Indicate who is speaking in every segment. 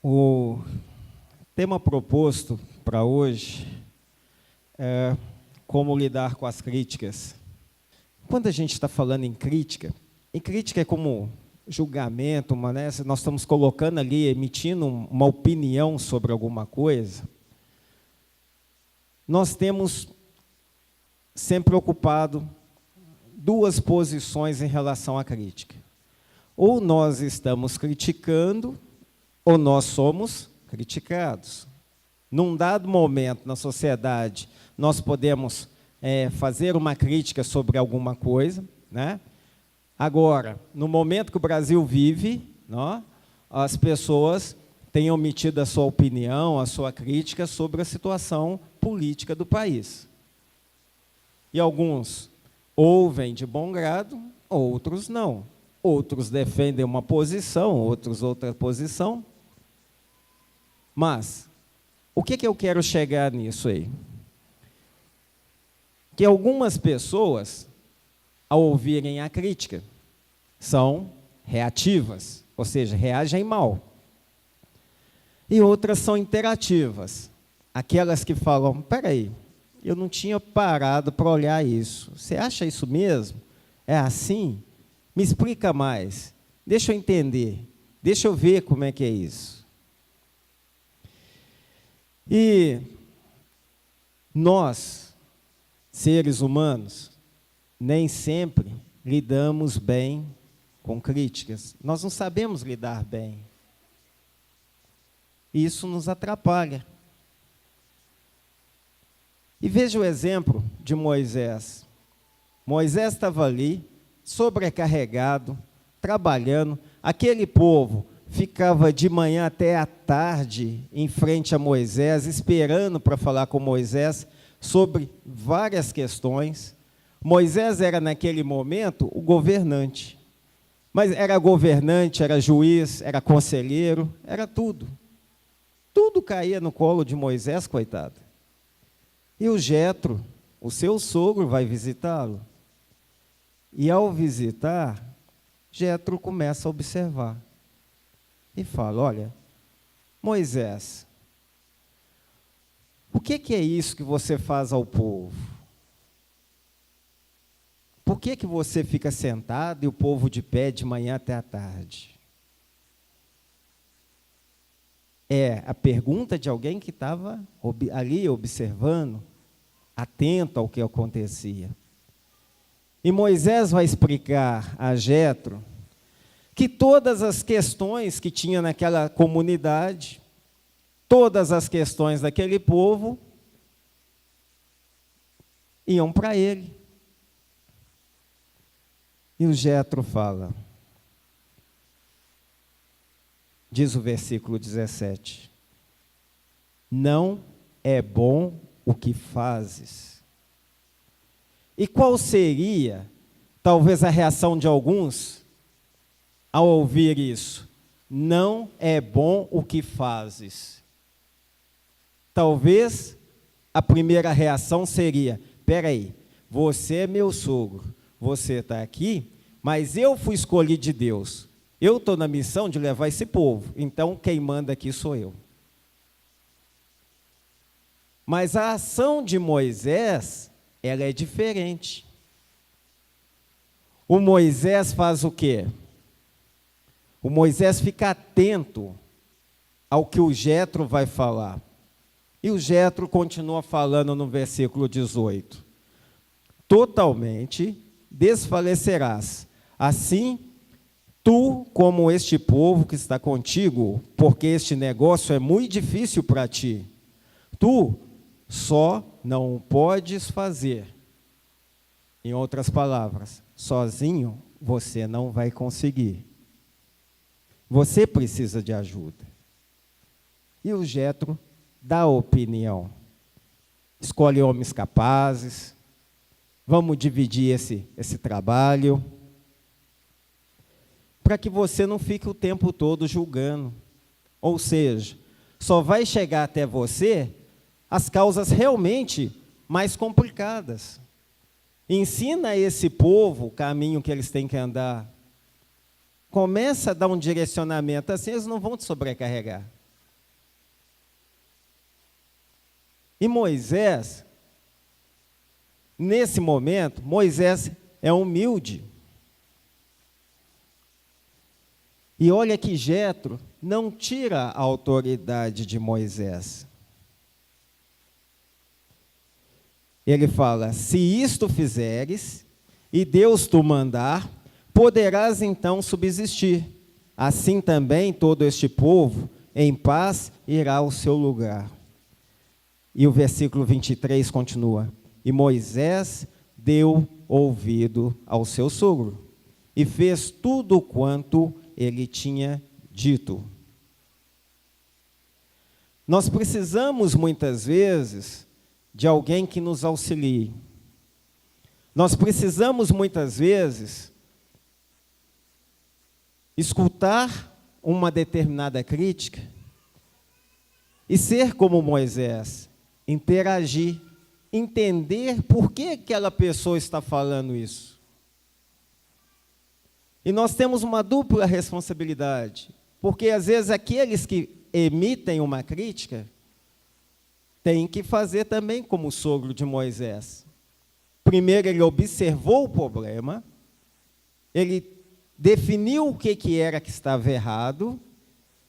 Speaker 1: O tema proposto para hoje é como lidar com as críticas. Quando a gente está falando em crítica é como julgamento, nós estamos colocando ali, emitindo uma opinião sobre alguma coisa. Nós temos sempre ocupado duas posições em relação à crítica. Ou nós estamos criticando, ou nós somos criticados. Num dado momento na sociedade, nós podemos fazer uma crítica sobre alguma coisa, né? Agora, no momento que o Brasil vive, as pessoas têm omitido a sua opinião, a sua crítica sobre a situação política do país. E alguns ouvem de bom grado, outros não. Outros defendem uma posição, outros outra posição. Mas, o que eu quero chegar nisso aí? Que algumas pessoas, ao ouvirem a crítica, são reativas, ou seja, reagem mal. E outras são interativas, aquelas que falam, espera aí, eu não tinha parado para olhar isso. Você acha isso mesmo? É assim? Me explica mais. Deixa eu entender. Deixa eu ver como é que é isso. E nós, seres humanos, nem sempre lidamos bem com críticas. Nós não sabemos lidar bem. E isso nos atrapalha. E veja o exemplo de Moisés. Moisés estava ali, sobrecarregado, trabalhando. Aquele povo ficava de manhã até à tarde em frente a Moisés, esperando para falar com Moisés sobre várias questões. Moisés era, naquele momento, o governante. Mas era governante, era juiz, era conselheiro, era tudo. Tudo caía no colo de Moisés, coitado. E o Jetro, o seu sogro, vai visitá-lo. E, ao visitar, Jetro começa a observar. E fala, olha, Moisés, o que é isso que você faz ao povo? Por que você fica sentado e o povo de pé de manhã até à tarde? É a pergunta de alguém que estava ali observando, atento ao que acontecia. E Moisés vai explicar a Jetro que todas as questões que tinha naquela comunidade, todas as questões daquele povo, iam para ele. E o Jetro fala, diz o versículo 17, não é bom o que fazes. E qual seria, talvez, a reação de alguns ao ouvir isso? Não é bom o que fazes. Talvez a primeira reação seria, espera aí, você é meu sogro, você está aqui, mas eu fui escolhido de Deus. Eu estou na missão de levar esse povo, então quem manda aqui sou eu. Mas a ação de Moisés, ela é diferente. O Moisés faz o quê? O Moisés fica atento ao que o Jetro vai falar. E o Jetro continua falando no versículo 18. Totalmente desfalecerás. Assim, tu, como este povo que está contigo, porque este negócio é muito difícil para ti, tu só não podes fazer. Em outras palavras, sozinho você não vai conseguir. Você precisa de ajuda. E o Jetro dá opinião. Escolhe homens capazes. Vamos dividir esse trabalho. Para que você não fique o tempo todo julgando. Ou seja, só vai chegar até você as causas realmente mais complicadas. Ensina a esse povo o caminho que eles têm que andar. Começa a dar um direcionamento, assim eles não vão te sobrecarregar. E Moisés, nesse momento, Moisés é humilde. E olha que Jetro não tira a autoridade de Moisés. Ele fala: se isto fizeres, e Deus tu mandar, poderás então subsistir. Assim também todo este povo, em paz, irá ao seu lugar. E o versículo 23 continua: e Moisés deu ouvido ao seu sogro, e fez tudo quanto ele tinha dito. Nós precisamos, muitas vezes, de alguém que nos auxilie. Nós precisamos, muitas vezes, escutar uma determinada crítica e ser como Moisés, interagir, entender por que aquela pessoa está falando isso. E nós temos uma dupla responsabilidade, porque às vezes aqueles que emitem uma crítica têm que fazer também como o sogro de Moisés. Primeiro ele observou o problema, ele definiu o que era que estava errado,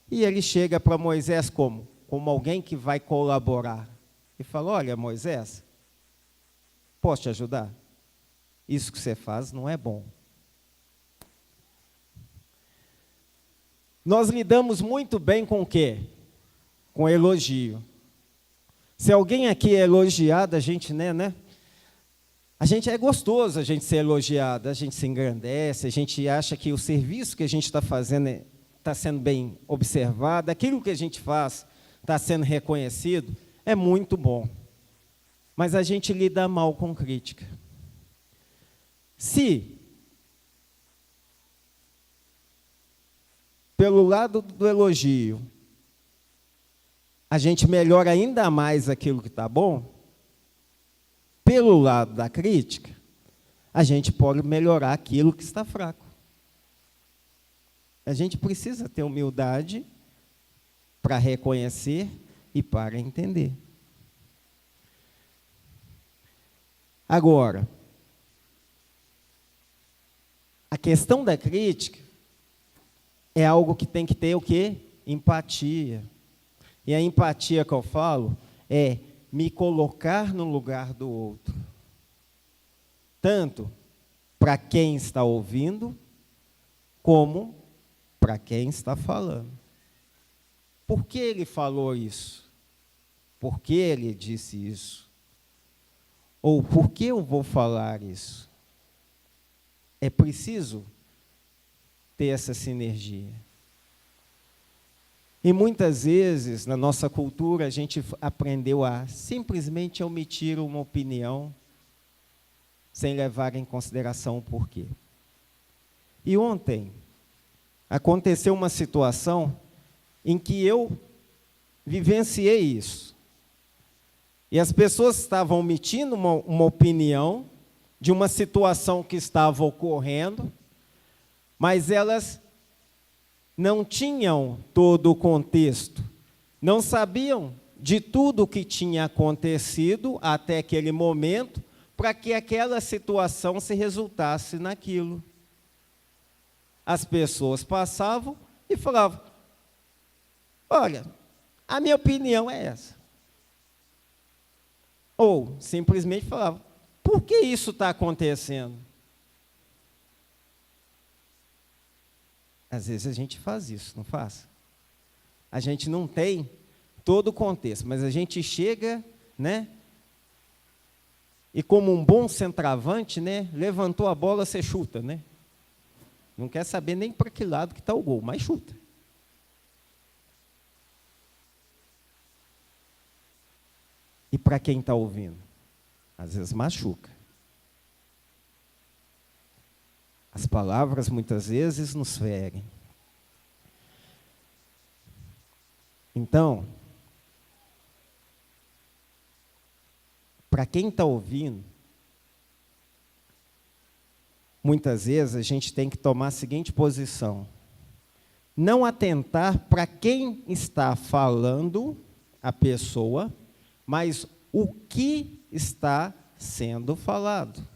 Speaker 1: e ele chega para Moisés como alguém que vai colaborar. E fala: olha, Moisés, posso te ajudar? Isso que você faz não é bom. Nós lidamos muito bem com o quê? Com elogio. Se alguém aqui é elogiado, a gente, né? A gente é gostoso a gente ser elogiado, a gente se engrandece, a gente acha que o serviço que a gente está fazendo está sendo bem observado, aquilo que a gente faz está sendo reconhecido, é muito bom. Mas a gente lida mal com crítica. Se, pelo lado do elogio, a gente melhora ainda mais aquilo que está bom, pelo lado da crítica, a gente pode melhorar aquilo que está fraco. A gente precisa ter humildade para reconhecer e para entender. Agora, a questão da crítica é algo que tem que ter o quê? Empatia. E a empatia que eu falo é me colocar no lugar do outro. Tanto para quem está ouvindo, como para quem está falando. Por que ele falou isso? Por que ele disse isso? Ou por que eu vou falar isso? É preciso ter essa sinergia. E muitas vezes, na nossa cultura, a gente aprendeu a simplesmente omitir uma opinião sem levar em consideração o porquê. E ontem, aconteceu uma situação em que eu vivenciei isso. E as pessoas estavam omitindo uma opinião de uma situação que estava ocorrendo, mas elas não tinham todo o contexto, não sabiam de tudo o que tinha acontecido até aquele momento, para que aquela situação se resultasse naquilo. As pessoas passavam e falavam: olha, a minha opinião é essa. Ou simplesmente falavam: por que isso está acontecendo? Às vezes a gente faz isso, não faz? A gente não tem todo o contexto, mas a gente chega, né? E como um bom centroavante, né? Levantou a bola, você chuta, né? Não quer saber nem para que lado que está o gol, mas chuta. E para quem está ouvindo? Às vezes machuca. As palavras, muitas vezes, nos ferem. Então, para quem está ouvindo, muitas vezes a gente tem que tomar a seguinte posição: não atentar para quem está falando a pessoa, mas o que está sendo falado.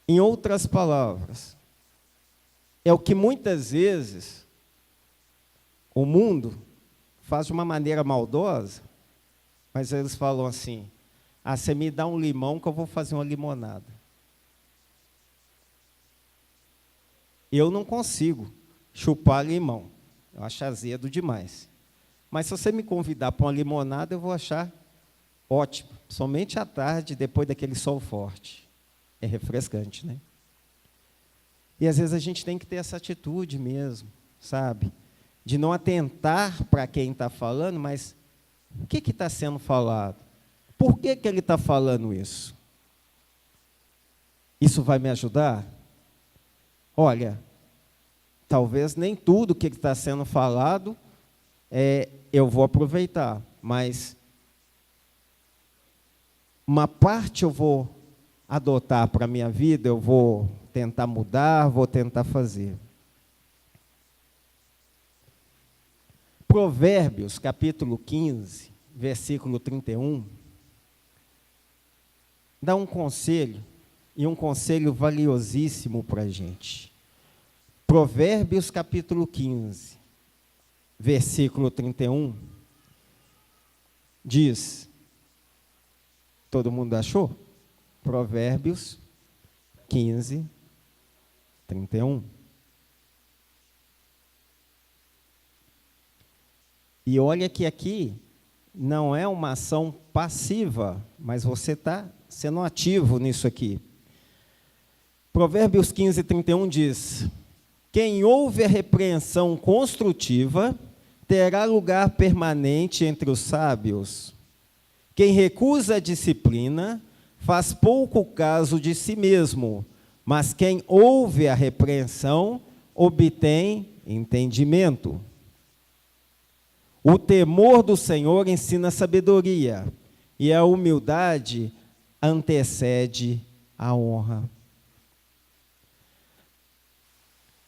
Speaker 1: Em outras palavras, é o que muitas vezes o mundo faz de uma maneira maldosa, mas eles falam assim: ah, você me dá um limão que eu vou fazer uma limonada. Eu não consigo chupar limão, eu acho azedo demais. Mas se você me convidar para uma limonada, eu vou achar ótimo, somente à tarde, depois daquele sol forte. É refrescante, né? E às vezes a gente tem que ter essa atitude mesmo, sabe? De não atentar para quem está falando, mas o que está sendo falado? Por que ele está falando isso? Isso vai me ajudar? Olha, talvez nem tudo que está sendo falado eu vou aproveitar, mas uma parte eu vou adotar para a minha vida, eu vou tentar mudar, vou tentar fazer. Provérbios, capítulo 15, versículo 31, dá um conselho, e um conselho valiosíssimo para a gente. Provérbios, capítulo 15, versículo 31, diz, todo mundo achou? Provérbios 15, 31. E olha que aqui não é uma ação passiva, mas você está sendo ativo nisso aqui. Provérbios 15, 31 diz: quem ouve a repreensão construtiva terá lugar permanente entre os sábios. Quem recusa a disciplina faz pouco caso de si mesmo, mas quem ouve a repreensão obtém entendimento. O temor do Senhor ensina sabedoria, e a humildade antecede a honra.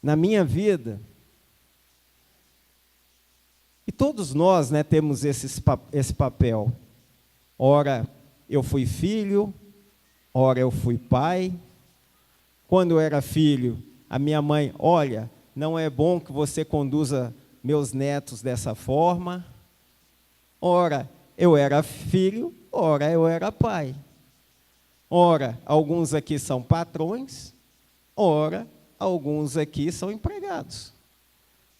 Speaker 1: Na minha vida, e todos nós, né, temos esse papel. Ora, eu fui filho, ora, eu fui pai. Quando eu era filho, a minha mãe, olha, não é bom que você conduza meus netos dessa forma. Ora, eu era filho, ora, eu era pai. Ora, alguns aqui são patrões, ora, alguns aqui são empregados.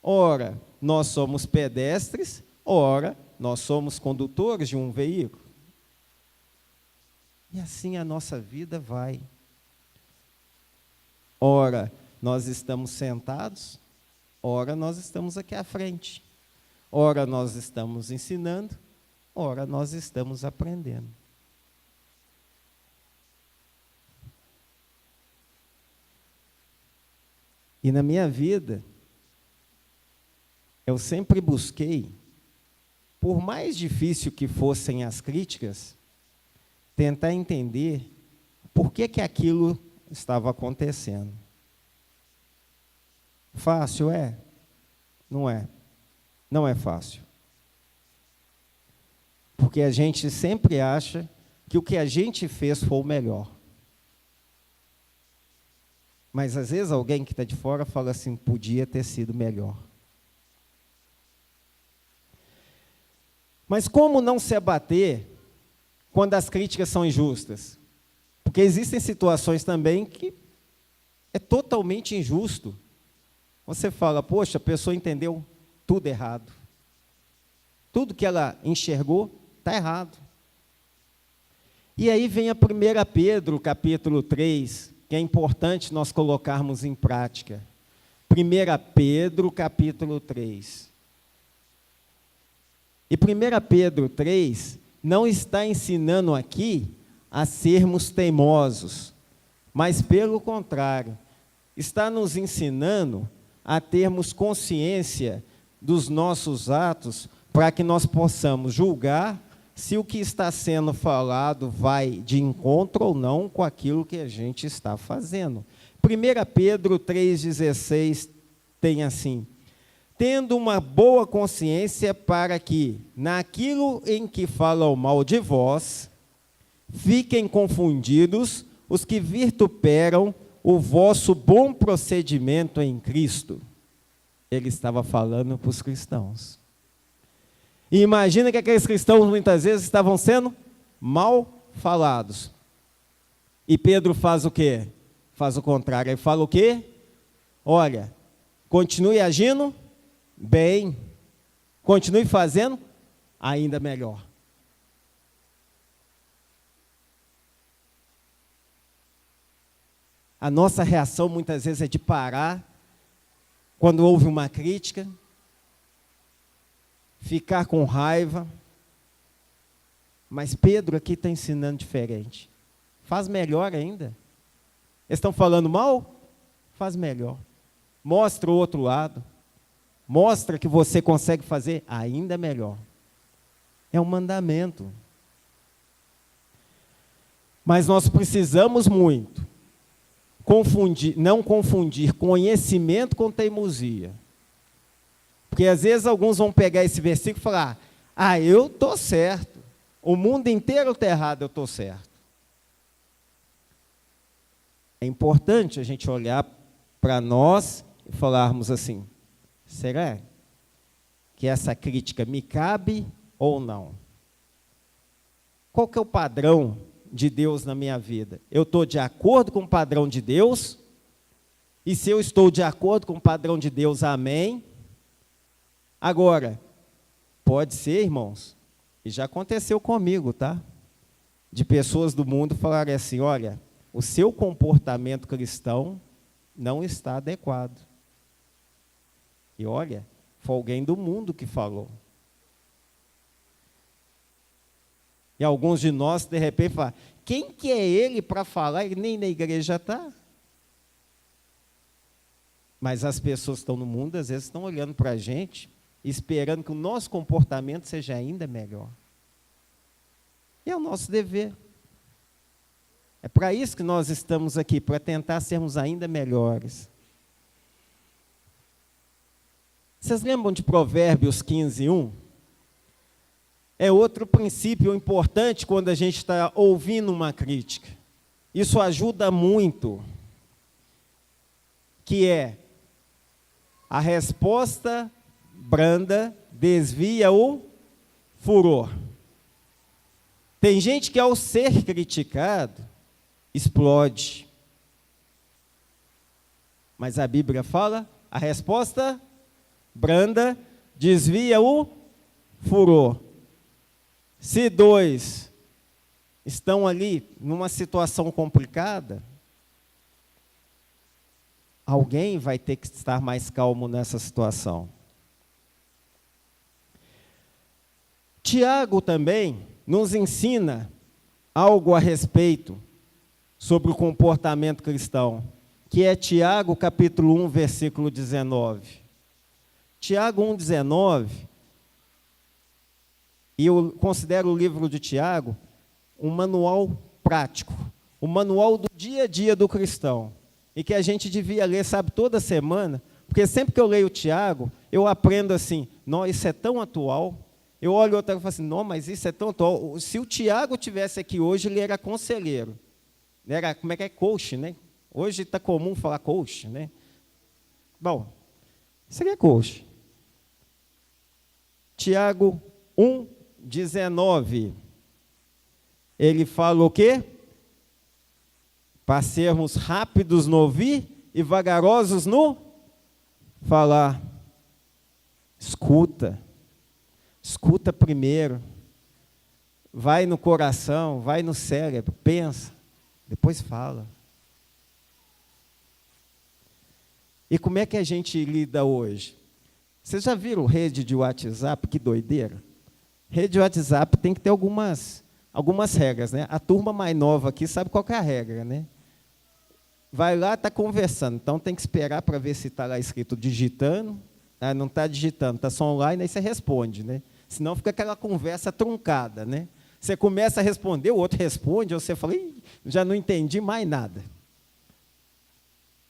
Speaker 1: Ora, nós somos pedestres, ora, nós somos condutores de um veículo. E assim a nossa vida vai. Ora, nós estamos sentados, ora, nós estamos aqui à frente. Ora, nós estamos ensinando, ora, nós estamos aprendendo. E na minha vida, eu sempre busquei, por mais difícil que fossem as críticas, tentar entender por que aquilo estava acontecendo. Fácil é? Não é. Não é fácil. Porque a gente sempre acha que o que a gente fez foi o melhor. Mas às vezes alguém que está de fora fala assim, podia ter sido melhor. Mas como não se abater quando as críticas são injustas? Porque existem situações também que é totalmente injusto. Você fala, poxa, a pessoa entendeu tudo errado. Tudo que ela enxergou está errado. E aí vem a 1 Pedro, capítulo 3, que é importante nós colocarmos em prática. 1 Pedro, capítulo 3. E 1 Pedro 3 não está ensinando aqui a sermos teimosos, mas pelo contrário, está nos ensinando a termos consciência dos nossos atos para que nós possamos julgar se o que está sendo falado vai de encontro ou não com aquilo que a gente está fazendo. 1 Pedro 3,16 tem assim: tendo uma boa consciência, para que, naquilo em que falam mal de vós, fiquem confundidos os que vituperam o vosso bom procedimento em Cristo. Ele estava falando para os cristãos. E imagina que aqueles cristãos muitas vezes estavam sendo mal falados. E Pedro faz o quê? Faz o contrário. Ele fala o quê? Olha, continue agindo bem. Continue fazendo ainda melhor. A nossa reação muitas vezes é de parar quando houve uma crítica, ficar com raiva. Mas Pedro aqui está ensinando diferente. Faz melhor ainda. Eles estão falando mal? Faz melhor. Mostra o outro lado. Mostra que você consegue fazer ainda melhor. É um mandamento. Mas nós precisamos muito não confundir conhecimento com teimosia. Porque às vezes alguns vão pegar esse versículo e falar: ah, eu estou certo. O mundo inteiro está errado, eu estou certo. É importante a gente olhar para nós e falarmos assim: será que essa crítica me cabe ou não? Qual que é o padrão de Deus na minha vida? Eu estou de acordo com o padrão de Deus? E se eu estou de acordo com o padrão de Deus, amém? Agora, pode ser, irmãos, e já aconteceu comigo, tá? De pessoas do mundo falarem assim: olha, o seu comportamento cristão não está adequado. E olha, foi alguém do mundo que falou. E alguns de nós, de repente, falam: quem que é ele para falar? Ele nem na igreja está. Mas as pessoas que estão no mundo, às vezes, estão olhando para a gente, esperando que o nosso comportamento seja ainda melhor. E é o nosso dever. É para isso que nós estamos aqui, para tentar sermos ainda melhores. Vocês lembram de Provérbios 15:1? É outro princípio importante quando a gente está ouvindo uma crítica. Isso ajuda muito. Que é: a resposta branda desvia o furor. Tem gente que, ao ser criticado, explode. Mas a Bíblia fala: a resposta branda desvia o furor. Se dois estão ali numa situação complicada, alguém vai ter que estar mais calmo nessa situação. Tiago também nos ensina algo a respeito sobre o comportamento cristão, que é Tiago capítulo 1, versículo 19. Tiago 1,19, e eu considero o livro de Tiago um manual prático, um manual do dia a dia do cristão, e que a gente devia ler, sabe, toda semana, porque sempre que eu leio Tiago, eu aprendo assim: não, isso é tão atual. Eu olho outra e falo assim: não, mas isso é tão atual. Se o Tiago tivesse aqui hoje, ele era conselheiro. Era, como é que é? Coach, né? Hoje está comum falar coach, né? Bom, seria coach. Tiago 1,19. Ele fala o quê? Para sermos rápidos no ouvir e vagarosos no falar. Escuta. Escuta primeiro. Vai no coração, vai no cérebro, pensa, depois fala. E como é que a gente lida hoje? Vocês já viram rede de WhatsApp? Que doideira. Rede de WhatsApp tem que ter algumas regras, né? A turma mais nova aqui sabe qual que é a regra, né? Vai lá, está conversando, então tem que esperar para ver se está lá escrito digitando. Ah, não está digitando, está só online, aí você responde, né? Senão fica aquela conversa truncada, né? Você começa a responder, o outro responde, ou você fala: já não entendi mais nada.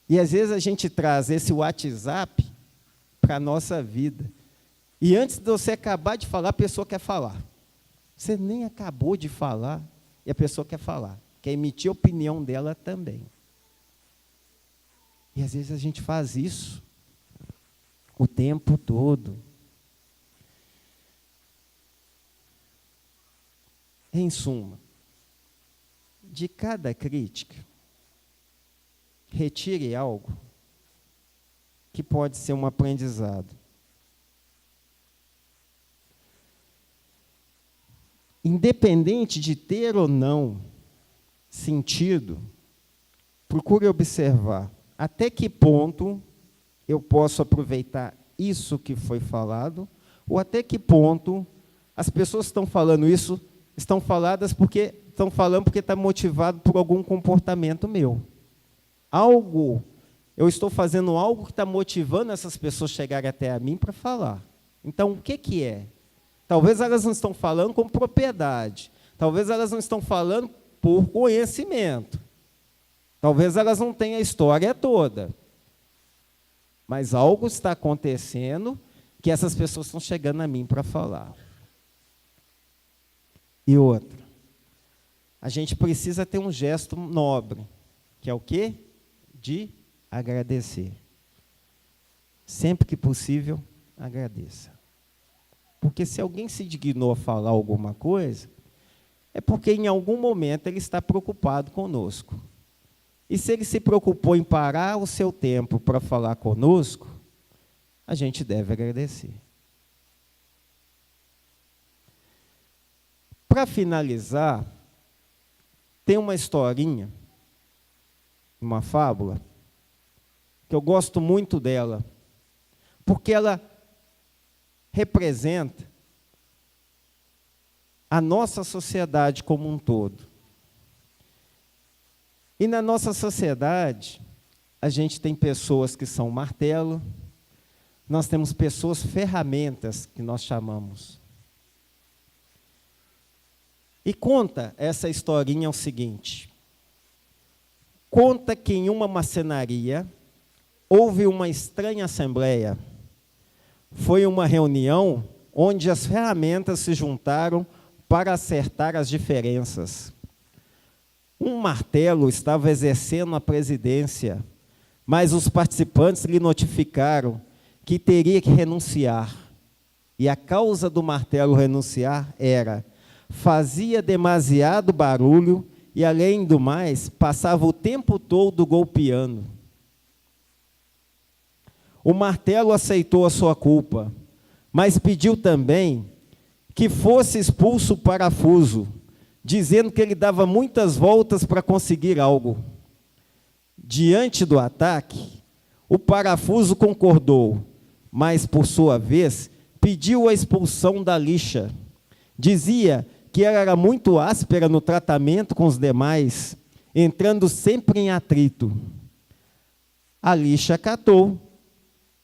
Speaker 1: E às vezes a gente traz esse WhatsApp para a nossa vida. E antes de você acabar de falar, a pessoa quer falar. Você nem acabou de falar e a pessoa quer falar. Quer emitir a opinião dela também. E às vezes a gente faz isso o tempo todo. Em suma, de cada crítica, retire algo que pode ser um aprendizado. Independente de ter ou não sentido, procure observar até que ponto eu posso aproveitar isso que foi falado, ou até que ponto as pessoas que estão falando isso estão falando porque está motivado por algum comportamento meu. Eu estou fazendo algo que está motivando essas pessoas a chegarem até a mim para falar. Então, o que é? Talvez elas não estão falando com propriedade. Talvez elas não estão falando por conhecimento. Talvez elas não tenham a história toda. Mas algo está acontecendo que essas pessoas estão chegando a mim para falar. E outra, a gente precisa ter um gesto nobre, que é o quê? De agradecer. Sempre que possível, agradeça. Porque se alguém se dignou a falar alguma coisa, é porque em algum momento ele está preocupado conosco. E se ele se preocupou em parar o seu tempo para falar conosco, a gente deve agradecer. Para finalizar, tem uma historinha, uma fábula, que eu gosto muito dela, porque ela representa a nossa sociedade como um todo. E na nossa sociedade, a gente tem pessoas que são martelo, nós temos pessoas ferramentas, que nós chamamos. E conta essa historinha o seguinte: conta que em uma marcenaria houve uma estranha assembleia. Foi uma reunião onde as ferramentas se juntaram para acertar as diferenças. Um martelo estava exercendo a presidência, mas os participantes lhe notificaram que teria que renunciar. E a causa do martelo renunciar era: fazia demasiado barulho e, além do mais, passava o tempo todo golpeando. O martelo aceitou a sua culpa, mas pediu também que fosse expulso o parafuso, dizendo que ele dava muitas voltas para conseguir algo. Diante do ataque, o parafuso concordou, mas, por sua vez, pediu a expulsão da lixa. Dizia que ela era muito áspera no tratamento com os demais, entrando sempre em atrito. A lixa acatou,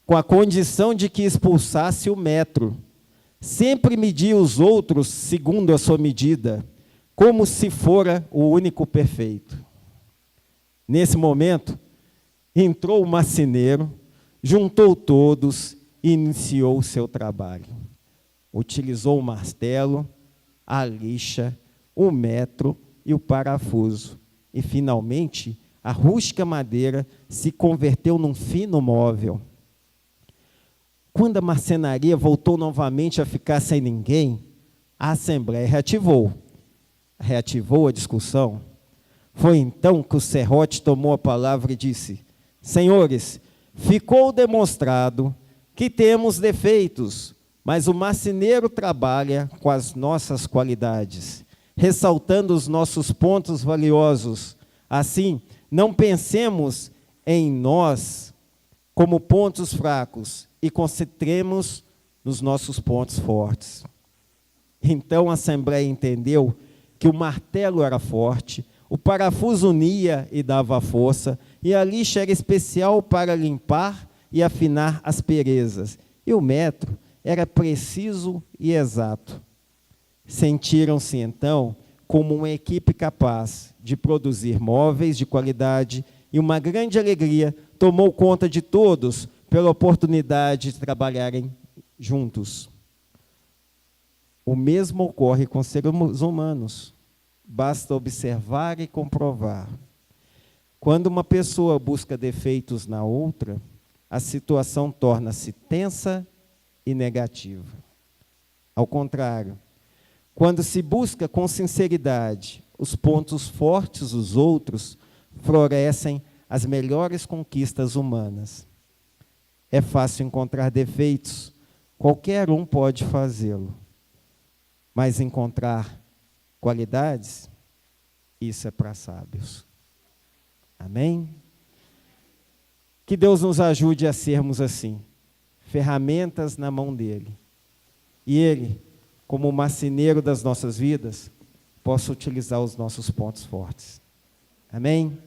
Speaker 1: com a condição de que expulsasse o metro. Sempre media os outros segundo a sua medida, como se fora o único perfeito. Nesse momento, entrou o marceneiro, juntou todos e iniciou o seu trabalho. Utilizou o martelo, a lixa, o metro e o parafuso. E, finalmente, a rústica madeira se converteu num fino móvel. Quando a marcenaria voltou novamente a ficar sem ninguém, a assembleia reativou a discussão. Foi então que o serrote tomou a palavra e disse: senhores, ficou demonstrado que temos defeitos, mas o marceneiro trabalha com as nossas qualidades, ressaltando os nossos pontos valiosos. Assim, não pensemos em nós como pontos fracos e concentremos nos nossos pontos fortes. Então a Assembleia entendeu que o martelo era forte, o parafuso unia e dava força, e a lixa era especial para limpar e afinar asperezas, e o metro era preciso e exato. Sentiram-se, então, como uma equipe capaz de produzir móveis de qualidade, e uma grande alegria tomou conta de todos pela oportunidade de trabalharem juntos. O mesmo ocorre com seres humanos. Basta observar e comprovar. Quando uma pessoa busca defeitos na outra, a situação torna-se tensa e negativa. Ao contrário, quando se busca com sinceridade os pontos fortes dos outros, florescem as melhores conquistas humanas. É fácil encontrar defeitos, qualquer um pode fazê-lo. Mas encontrar qualidades, isso é para sábios. Amém? Que Deus nos ajude a sermos assim, ferramentas na mão dele. E ele, como o marceneiro das nossas vidas, possa utilizar os nossos pontos fortes. Amém?